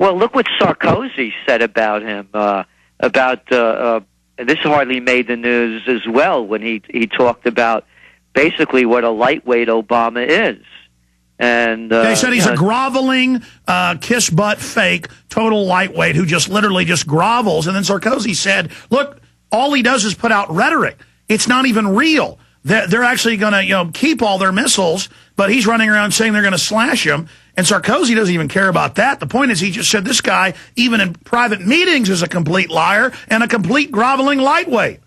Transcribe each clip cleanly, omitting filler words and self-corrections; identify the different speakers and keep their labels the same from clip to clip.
Speaker 1: Well, look what Sarkozy said about him. This hardly made the news as well when he talked about basically what a lightweight Obama is. And
Speaker 2: they said he's a groveling, kiss butt fake, total lightweight who just literally just grovels. And then Sarkozy said, look, all he does is put out rhetoric. It's not even real. They're actually going to keep all their missiles, but he's running around saying they're going to slash them. And Sarkozy doesn't even care about that. The point is he just said this guy, even in private meetings, is a complete liar and a complete groveling lightweight.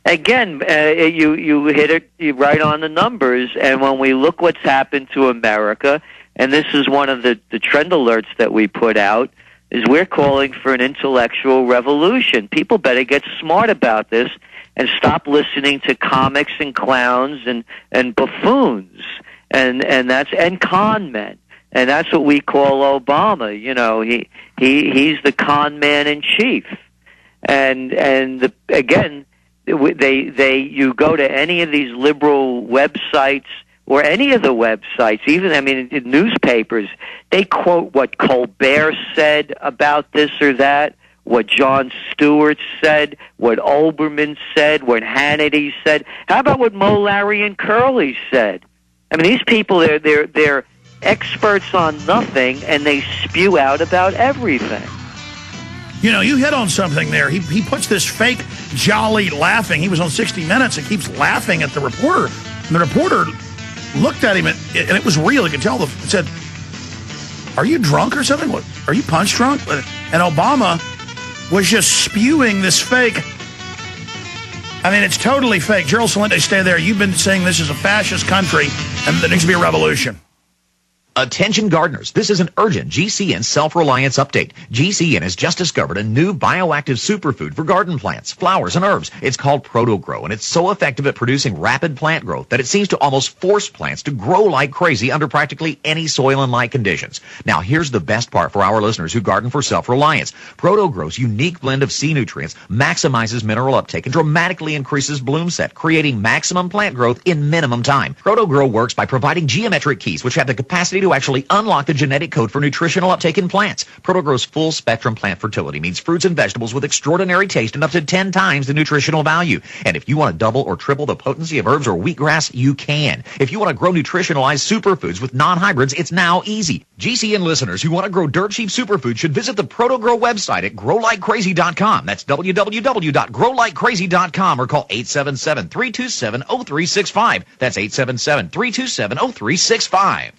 Speaker 1: Again, you hit it right on the numbers. And when we look what's happened to America, and this is one of the trend alerts that we put out, is we're calling for an intellectual revolution. People better get smart about this and stop listening to comics and clowns and buffoons and con men. And that's what we call Obama. He's the con man in chief. And again, you go to any of these liberal websites or any of the websites, even in newspapers, they quote what Colbert said about this or that, what Jon Stewart said, what Olbermann said, what Hannity said. How about what Mo, Larry, and Curly said? These people, they're experts on nothing, and they spew out about everything.
Speaker 2: You hit on something there. He puts this fake jolly laughing. He was on 60 Minutes and keeps laughing at the reporter. And the reporter looked at him, and it was real. You could tell. It said, "Are you drunk or something? What? Are you punch drunk?" And Obama was just spewing this fake. It's totally fake. Gerald Celente, stay there. You've been saying this is a fascist country and there needs to be a revolution.
Speaker 3: Attention gardeners, this is an urgent GCN self-reliance update. GCN has just discovered a new bioactive superfood for garden plants, flowers, and herbs. It's called ProtoGrow, and it's so effective at producing rapid plant growth that it seems to almost force plants to grow like crazy under practically any soil and light conditions. Now, here's the best part for our listeners who garden for self-reliance. ProtoGrow's unique blend of sea nutrients maximizes mineral uptake and dramatically increases bloom set, creating maximum plant growth in minimum time. ProtoGrow works by providing geometric keys, which have the capacity to actually unlock the genetic code for nutritional uptake in plants. ProtoGrow's full-spectrum plant fertility means fruits and vegetables with extraordinary taste and up to 10 times the nutritional value. And if you want to double or triple the potency of herbs or wheatgrass, you can. If you want to grow nutritionalized superfoods with non-hybrids, it's now easy. GCN listeners who want to grow dirt cheap superfoods should visit the ProtoGrow website at growlikecrazy.com. That's www.growlikecrazy.com or call 877-327-0365. That's 877-327-0365.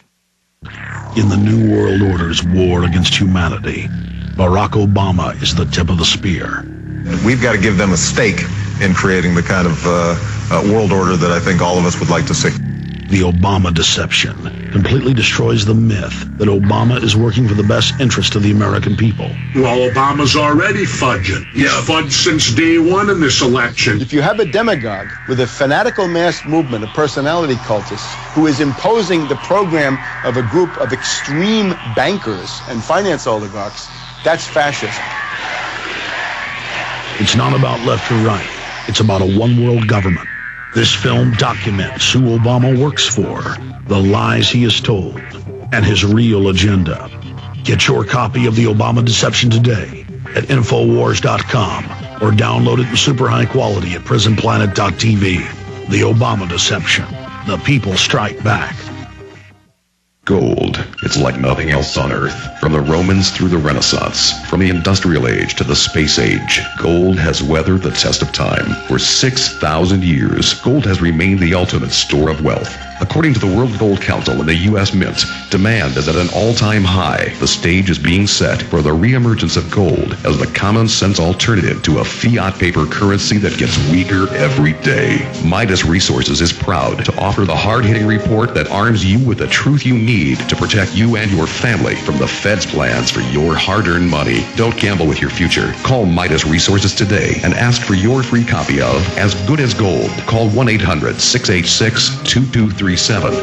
Speaker 4: In the New World Order's war against humanity, Barack Obama is the tip of the spear.
Speaker 5: We've got to give them a stake in creating the kind of world order that I think all of us would like to see.
Speaker 4: The Obama deception completely destroys the myth that Obama is working for the best interest of the American people.
Speaker 6: Well, Obama's already fudging. He's fudged since day one in this election.
Speaker 7: If you have a demagogue with a fanatical mass movement of personality cultists who is imposing the program of a group of extreme bankers and finance oligarchs, that's fascism.
Speaker 4: It's not about left or right. It's about a one-world government. This film documents who Obama works for, the lies he has told, and his real agenda. Get your copy of The Obama Deception today at Infowars.com or download it in super high quality at PrisonPlanet.tv. The Obama Deception. The people strike back.
Speaker 8: Gold. It's like nothing else on Earth. From the Romans through the Renaissance, from the Industrial Age to the Space Age, gold has weathered the test of time. For 6,000 years, gold has remained the ultimate store of wealth. According to the World Gold Council and the U.S. Mint, demand is at an all-time high. The stage is being set for the reemergence of gold as the common-sense alternative to a fiat paper currency that gets weaker every day. Midas Resources is proud to offer the hard-hitting report that arms you with the truth you need to protect you and your family from the Fed's plans for your hard-earned money. Don't gamble with your future. Call Midas Resources today and ask for your free copy of As Good as Gold. Call 1-800-686-2237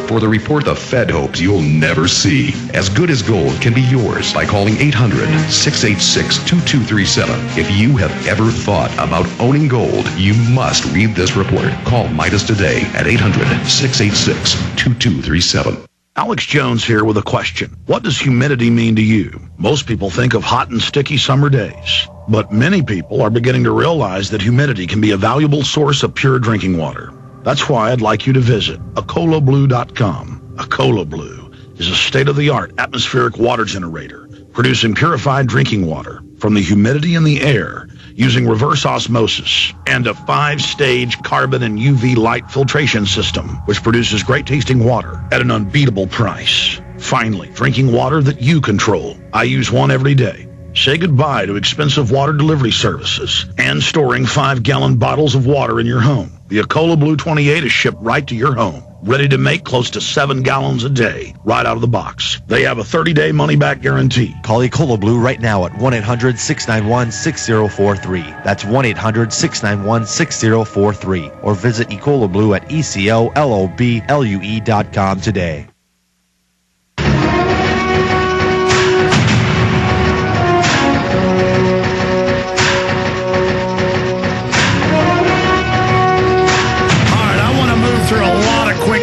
Speaker 8: for the report the Fed hopes you'll never see. As Good as Gold can be yours by calling 800-686-2237. If you have ever thought about owning gold, you must read this report. Call Midas today at 800-686-2237.
Speaker 4: Alex Jones here with a question. What does humidity mean to you? Most people think of hot and sticky summer days, but many people are beginning to realize that humidity can be a valuable source of pure drinking water. That's why I'd like you to visit AcolaBlue.com. Acola Blue is a state-of-the-art atmospheric water generator, producing purified drinking water from the humidity in the air using reverse osmosis and a 5-stage carbon and UV light filtration system, which produces great-tasting water at an unbeatable price. Finally, drinking water that you control. I use one every day. Say goodbye to expensive water delivery services and storing 5-gallon bottles of water in your home. The Acola Blue 28 is shipped right to your home, ready to make close to 7 gallons a day, right out of the box. They have a 30-day money-back guarantee.
Speaker 9: Call Acola Blue right now at 1-800-691-6043. That's 1-800-691-6043. Or visit Acola Blue at ECOLOBLUE.com today.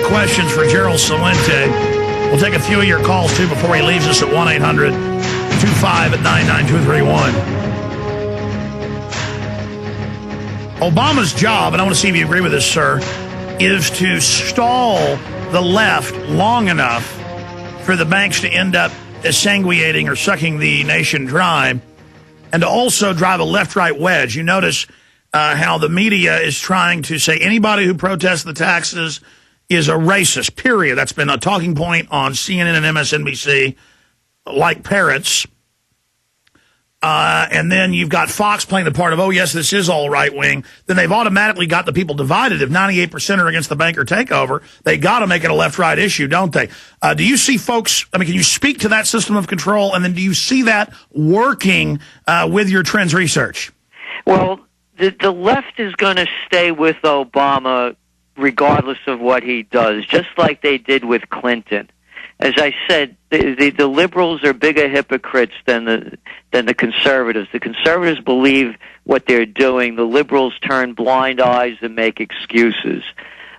Speaker 2: Questions for Gerald Celente. We'll take a few of your calls, too, before he leaves us at 1-800-25-99231. Obama's job, and I want to see if you agree with this, sir, is to stall the left long enough for the banks to end up exsanguinating or sucking the nation dry, and to also drive a left-right wedge. You notice how the media is trying to say anybody who protests the taxes is a racist, period. That's been a talking point on CNN and MSNBC, like parrots. And then you've got Fox playing the part of, oh, yes, this is all right-wing. Then they've automatically got the people divided. If 98% are against the banker takeover, they got to make it a left-right issue, don't they? Do you see folks, can you speak to that system of control, and then do you see that working with your trends research?
Speaker 1: Well, the left is going to stay with Obama regardless of what he does, just like they did with Clinton. As I said, the liberals are bigger hypocrites than the conservatives. The conservatives believe what they're doing. The liberals turn blind eyes and make excuses.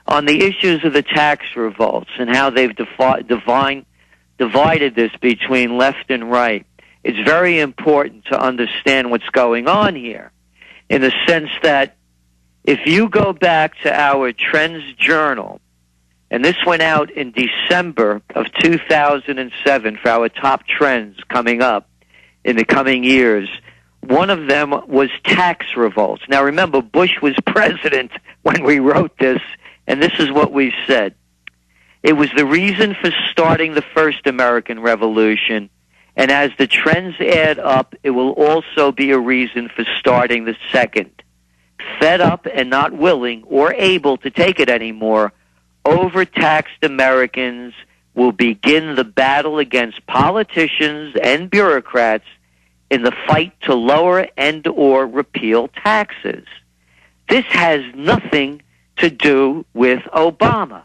Speaker 1: On the issues of the tax revolts and how they've divided this between left and right, it's very important to understand what's going on here, in the sense that if you go back to our Trends Journal, and this went out in December of 2007 for our top trends coming up in the coming years, one of them was tax revolts. Now remember, Bush was president when we wrote this, and this is what we said. It was the reason for starting the first American Revolution, and as the trends add up, it will also be a reason for starting the second. Fed up and not willing or able to take it anymore, overtaxed Americans will begin the battle against politicians and bureaucrats in the fight to lower and or repeal taxes. This has nothing to do with Obama.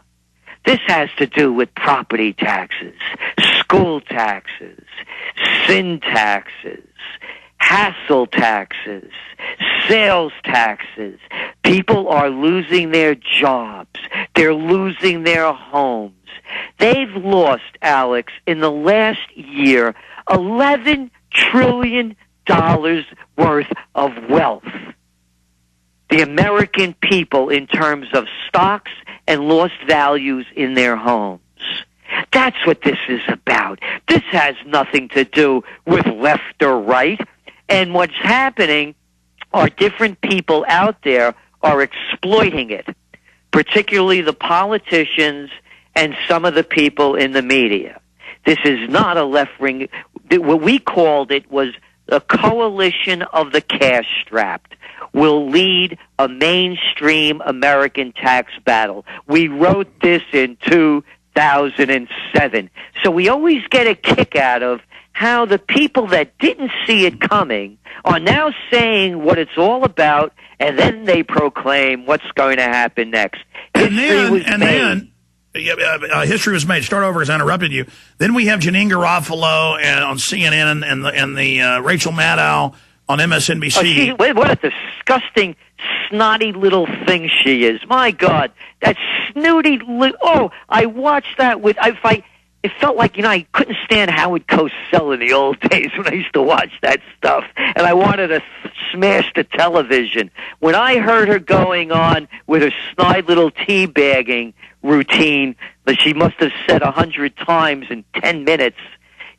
Speaker 1: This has to do with property taxes, school taxes, sin taxes, hassle taxes, sales taxes. People are losing their jobs. They're losing their homes. They've lost, Alex, in the last year, $11 trillion worth of wealth. The American people, in terms of stocks and lost values in their homes. That's what this is about. This has nothing to do with left or right. And what's happening are different people out there are exploiting it, particularly the politicians and some of the people in the media. This is not a left-wing. What we called it was a coalition of the cash-strapped will lead a mainstream American tax battle. We wrote this in 2007. So we always get a kick out of how the people that didn't see it coming are now saying what it's all about, and then they proclaim what's going to happen next. History was made. Start over, as I interrupted you. Then we have Janine Garofalo and on CNN and the Rachel Maddow on MSNBC. Oh, what a disgusting, snotty little thing she is. My God, that snooty. I watched that with. it felt like, I couldn't stand Howard Cosell in the old days when I used to watch that stuff, and I wanted to smash the television. When I heard her going on with her snide little teabagging routine that she must have said 100 times in 10 minutes,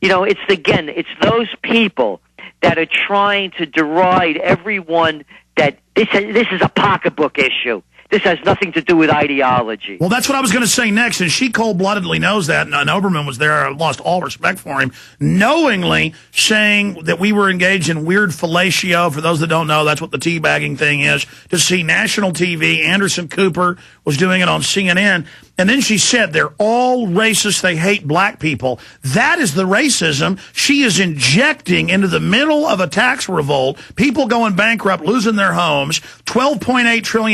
Speaker 1: it's those people that are trying to deride everyone that this is a pocketbook issue. This has nothing to do with ideology.
Speaker 2: Well, that's what I was going to say next, and she cold-bloodedly knows that, and Oberman was there. I lost all respect for him, knowingly saying that we were engaged in weird fellatio. For those that don't know, that's what the teabagging thing is. To see national TV, Anderson Cooper was doing it on CNN, and then she said they're all racist, they hate black people. That is the racism she is injecting into the middle of a tax revolt, people going bankrupt, losing their homes, $12.8 trillion